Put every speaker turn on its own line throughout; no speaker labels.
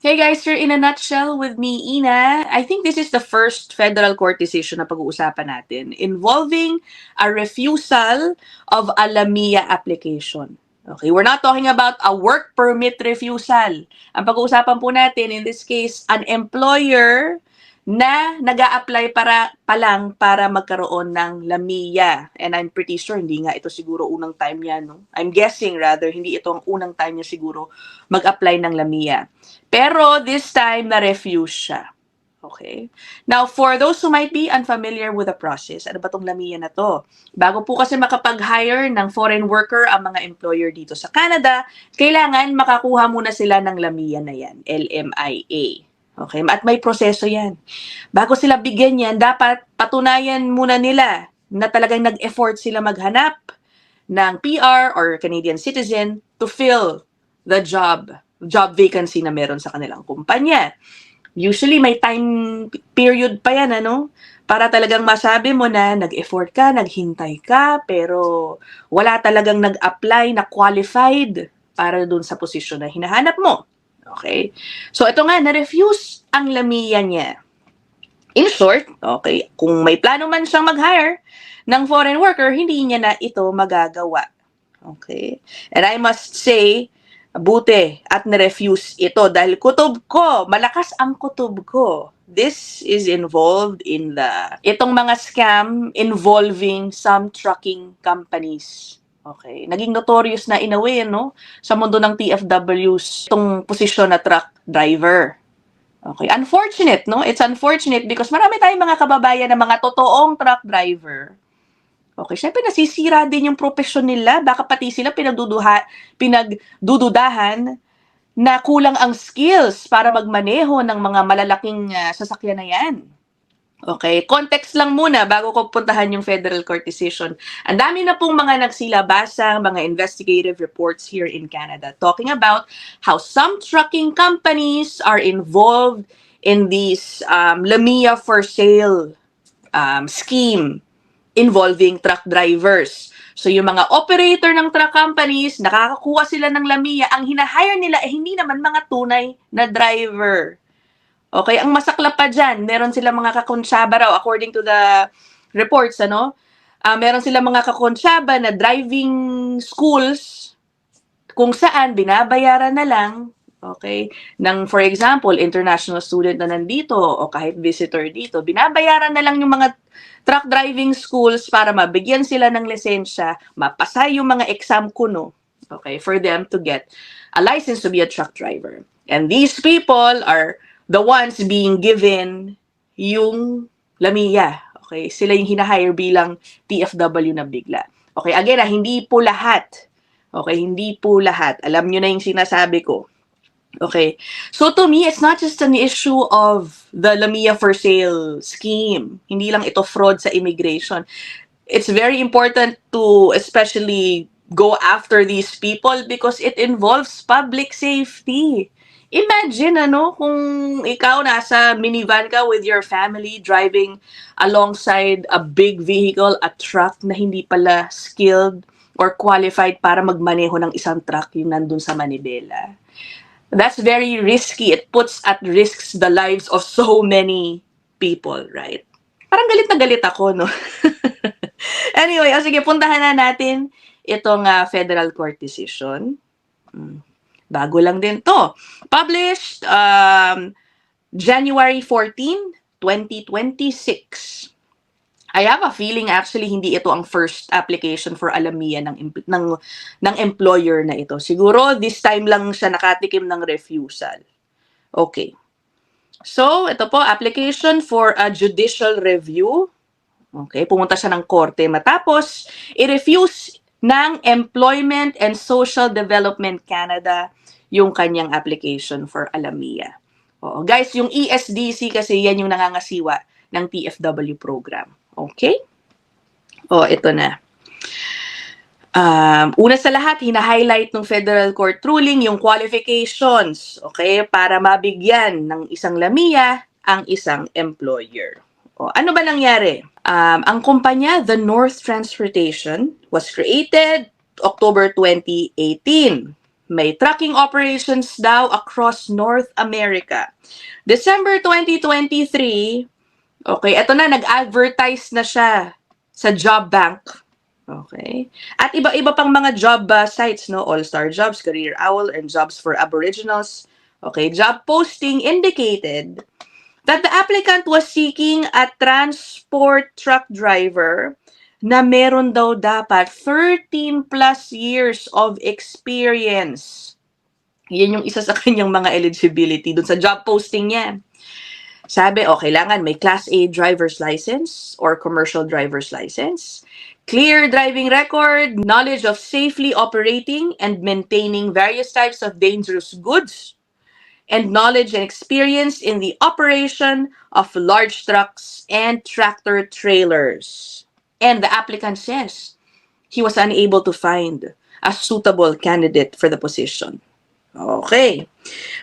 Hey guys, you're in a nutshell with me, Ina. I think this is the first federal court decision na pag-uusapan natin involving a refusal of a LAMIA application. Okay, we're not talking about a work permit refusal. Ang pag-uusapan po natin, in this case, an employer na nag-a-apply pa lang para magkaroon ng LAMIA. And I'm pretty sure hindi nga ito siguro unang time niya, no? I'm guessing rather, hindi ito ang unang time niya siguro mag-apply ng LAMIA. Pero this time, na-refuse siya. Okay? Now, for those who might be unfamiliar with the process, ano ba tong LAMIA na to? Bago po kasi makapag-hire ng foreign worker ang mga employer dito sa Canada, kailangan makakuha muna sila ng LAMIA na yan, LMIA. Okay? At may proseso yan. Bago sila bigyan yan, dapat patunayan muna nila na talagang nag-effort sila maghanap ng PR or Canadian citizen to fill the job vacancy na meron sa kanilang kumpanya. Usually, may time period pa yan, ano? Para talagang masabi mo na nag-effort ka, naghintay ka, pero wala talagang nag-apply na qualified para dun sa posisyon na hinahanap mo. Okay? So, ito nga, na-refuse ang LAMIA niya. In short, okay, kung may plano man siyang mag-hire ng foreign worker, hindi niya na ito magagawa. Okay? And I must say, buti at na-refuse ito dahil kutob ko, malakas ang kutob ko. This is involved in itong mga scam involving some trucking companies. Okay. Naging notorious na in a way, no? Sa mundo ng TFWs, itong posisyon na truck driver. Okay. Unfortunate, no? It's unfortunate because marami tayong mga kababayan na mga totoong truck driver. Okay, syempre nasisira din yung profesyon nila. Baka pati sila pinagdududahan na kulang ang skills para magmaneho ng mga malalaking sasakyan na yan. Okay, context lang muna bago ko puntahan yung federal court decision. Ang dami na pong mga nagsilabasang mga investigative reports here in Canada talking about how some trucking companies are involved in this LAMIA for sale scheme involving truck drivers. So, yung mga operator ng truck companies, nakakakuha sila ng LAMIA, ang hinahire nila ay hindi naman mga tunay na driver. Okay, ang masaklap pa dyan, meron silang mga kakonsyaba raw, according to the reports, ano? Meron silang mga kakonsyaba na driving schools kung saan binabayaran na lang, okay, ng, for example, international student na nandito o kahit visitor dito, binabayaran na lang yung mga truck driving schools para mabigyan sila ng lisensya, mapasa yung mga exam kuno, okay, for them to get a license to be a truck driver. And these people are the ones being given yung LAMIA. Okay, sila yung hinahire bilang TFW na bigla. Okay, again, hindi po lahat. Okay, hindi po lahat. Alam nyo na yung sinasabi ko. Okay, so to me, it's not just an issue of the LAMIA for sale scheme. Hindi lang ito fraud sa immigration. It's very important to especially go after these people because it involves public safety. Imagine, kung ikaw nasa minivan ka with your family driving alongside a big vehicle, a truck na hindi pala skilled or qualified para magmaneho ng isang truck yung nandun sa Manibela. That's very risky. It puts at risk the lives of so many people, right? Parang galit na galit ako, no? Anyway, sige, puntahan na natin itong federal court decision. Bago lang din to. Published January 14, 2026. I have a feeling actually hindi ito ang first application for LAMIA ng employer na ito. Siguro this time lang siya nakatikim ng refusal. Okay. So, ito po, application for a judicial review. Okay, pumunta siya ng korte. Matapos, i-refuse ng Employment and Social Development Canada yung kanyang application for LAMIA. Oo, guys, yung ESDC kasi yan yung nangangasiwa ng TFW program. Okay? Ito na. Una sa lahat, hina-highlight ng federal court ruling yung qualifications, okay, para mabigyan ng isang LAMIA ang isang employer. Ano ba nangyari? Ang kumpanya, The North Transportation, was created October 2018. May trucking operations daw across North America. December 2023, okay, eto na, nag-advertise na siya sa job bank. Okay. At iba-iba pang mga job sites, no? All-Star Jobs, Career Owl, and Jobs for Aboriginals. Okay, job posting indicated that the applicant was seeking a transport truck driver na meron daw dapat 13 plus years of experience. Yan yung isa sa kanyang mga eligibility dun sa job posting niya. Sabi, kailangan may Class A driver's license or commercial driver's license, clear driving record, knowledge of safely operating and maintaining various types of dangerous goods, and knowledge and experience in the operation of large trucks and tractor trailers. And the applicant says he was unable to find a suitable candidate for the position. Okay.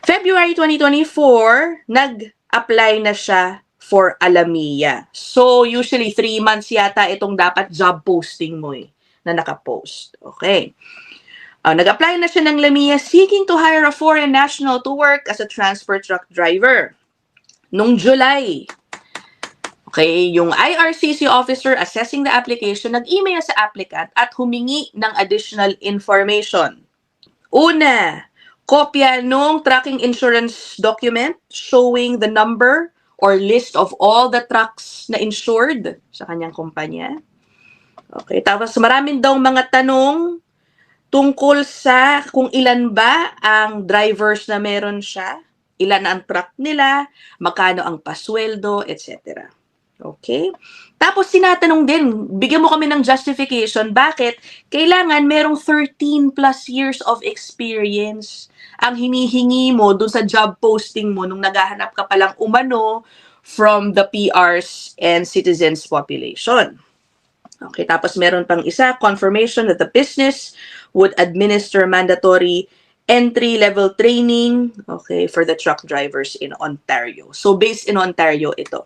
February 2024, nag-apply na siya for Alamia. So, usually 3 months yata itong dapat job posting mo na nakapost. Okay. Nag-apply na siya ng Lamia seeking to hire a foreign national to work as a transport truck driver. Nung July, okay, yung IRCC officer assessing the application, nag-email sa applicant at humingi ng additional information. Una, kopya nung tracking insurance document showing the number or list of all the trucks na insured sa kanyang kumpanya. Okay, tapos maraming daw mga tanong tungkol sa kung ilan ba ang drivers na meron siya, ilan ang truck nila, magkano ang pasweldo, etc. Okay? Tapos sinatanong din, bigyan mo kami ng justification, bakit kailangan merong 13 plus years of experience ang hinihingi mo dun sa job posting mo nung naghahanap ka palang umano from the PRs and citizens population. Okay, tapos meron pang isa, confirmation that the business would administer mandatory entry-level training, okay, for the truck drivers in Ontario. So, based in Ontario ito.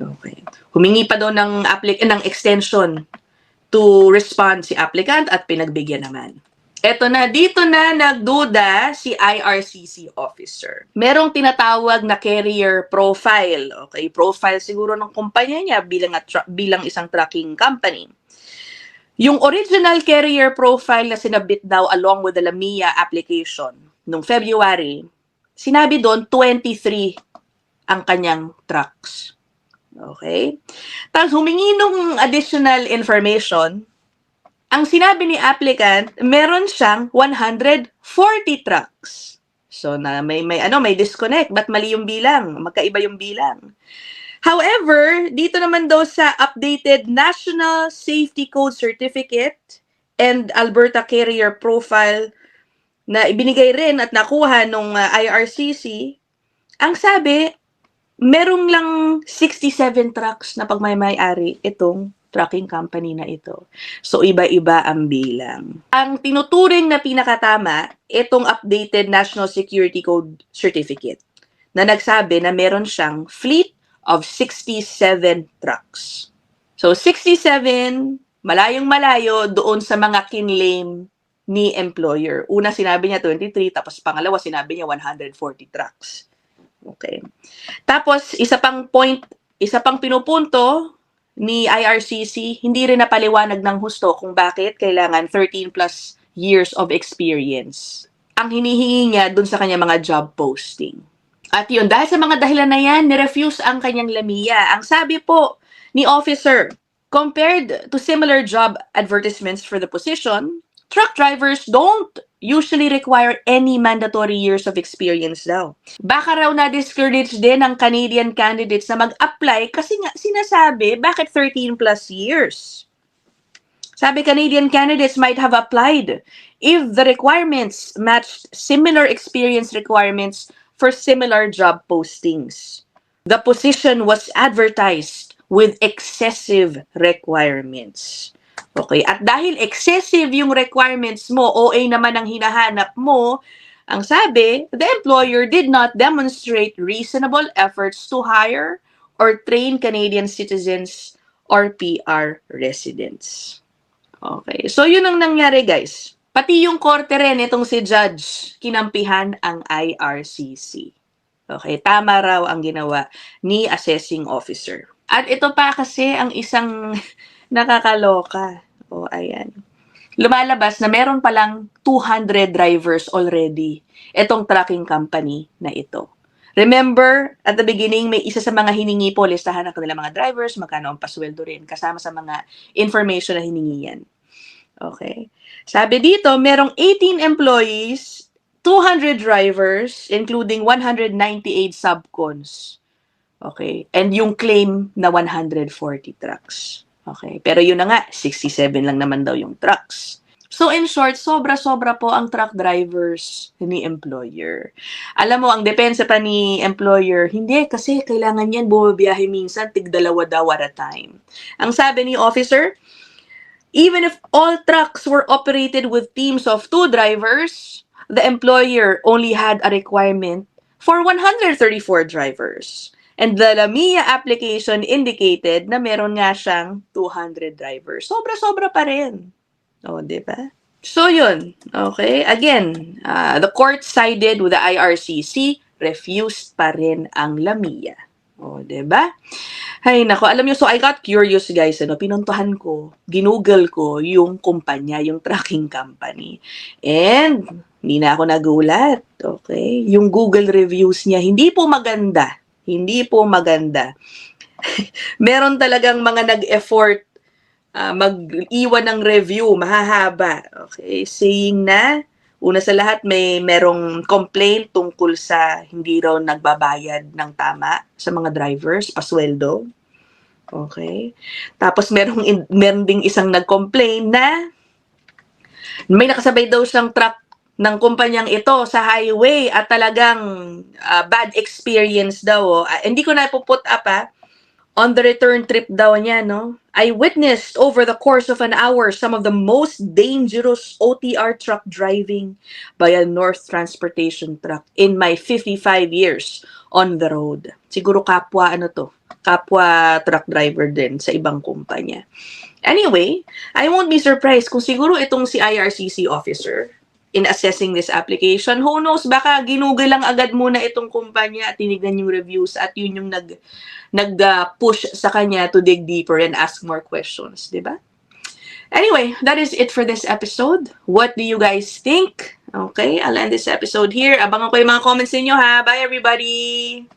Okay. Humingi pa daw ng extension to respond si applicant at pinagbigyan naman. Eto na, dito na nagduda si IRCC officer. Merong tinatawag na carrier profile. Okay, profile siguro ng kumpanya niya bilang isang trucking company. Yung original carrier profile na sinabit daw along with the Lamia application nung February, sinabi doon 23 ang kanyang trucks. Okay? Tapos humingi nung additional information. Ang sinabi ni applicant, meron siyang 140 trucks. So na may disconnect, ba't mali yung bilang? Magkaiba yung bilang. However, dito naman daw sa updated National Safety Code Certificate and Alberta Carrier Profile na ibinigay rin at nakuha nung IRCC, ang sabi, merong lang 67 trucks na pagmamay-ari itong trucking company na ito. So, iba-iba ang bilang. Ang tinuturing na pinakatama, itong updated National Security Code Certificate na nagsabi na meron siyang fleet of 67 trucks. So, 67, malayong-malayo doon sa mga kinlaim ni employer. Una, sinabi niya 23, tapos pangalawa, sinabi niya 140 trucks. Okay. Tapos, isa pang pinupunto ni IRCC, hindi rin napaliwanag ng husto kung bakit kailangan 13 plus years of experience ang hinihingi niya dun sa kanya mga job posting. At yun, dahil sa mga dahilan na yan, nirefuse ang kanyang Lamia. Ang sabi po ni officer, compared to similar job advertisements for the position, truck drivers don't usually require any mandatory years of experience daw. Baka raw na-discourage din ang Canadian candidates na mag-apply kasi nga sinasabi, bakit 13 plus years? Sabi, Canadian candidates might have applied if the requirements matched similar experience requirements for similar job postings. The position was advertised with excessive requirements. Okay, at dahil excessive yung requirements mo, OA naman ang hinahanap mo, ang sabi, the employer did not demonstrate reasonable efforts to hire or train Canadian citizens or PR residents. Okay, so yun ang nangyari guys. Pati yung korte rin, itong si Judge, kinampihan ang IRCC. Okay, tama raw ang ginawa ni assessing officer. At ito pa kasi ang isang nakakaloka. O, ayan. Lumalabas na meron palang 200 drivers already itong trucking company na ito. Remember, at the beginning, may isa sa mga hiningi po, listahan ng kanilang mga drivers, magkano ang pasweldo rin, kasama sa mga information na hiningi yan. Okay. Sabi dito, merong 18 employees, 200 drivers, including 198 subcons. Okay. And yung claim na 140 trucks. Okay. Pero yun na nga, 67 lang naman daw yung trucks. So in short, sobra-sobra po ang truck drivers ni employer. Alam mo, ang depensa pa ni employer, hindi kasi kailangan yan bumabiyahe minsan, tig-dalawa daw at a time. Ang sabi ni officer, even if all trucks were operated with teams of 2 drivers, the employer only had a requirement for 134 drivers. And the Lamia application indicated na meron nga siyang 200 drivers. Sobra-sobra pa rin. O, di ba? So, yun. Okay. Again, the court sided with the IRCC, refused pa rin ang Lamia. O, di ba? Hay nako, alam niyo, so I got curious guys, pinuntahan ko, ginoogle ko yung kumpanya, yung trucking company. And, hindi na ako nagulat, okay? Yung Google reviews niya, hindi po maganda. Hindi po maganda. Meron talagang mga nag-effort mag-iwan ng review, mahahaba, okay? Saying na, una sa lahat, merong complaint tungkol sa hindi raw nagbabayad ng tama sa mga drivers, pasweldo. Okay? Tapos meron ding isang nag-complain na may nakasabay daw siyang truck ng kumpanyang ito sa highway at talagang bad experience daw. Hindi ko na put up on the return trip daw niya, no? I witnessed over the course of an hour some of the most dangerous OTR truck driving by a North Transportation truck in my 55 years on the road. Siguro kapwa kapwa truck driver din sa ibang kumpanya. Anyway, I won't be surprised kung siguro itong si IRCC officer in assessing this application, who knows, baka ginugol lang agad muna itong kumpanya at tinignan yung reviews at yun yung nag-push sa kanya to dig deeper and ask more questions, di ba? Anyway, that is it for this episode. What do you guys think? Okay, I'll end this episode here. Abangan ko yung mga comments ninyo ha. Bye everybody!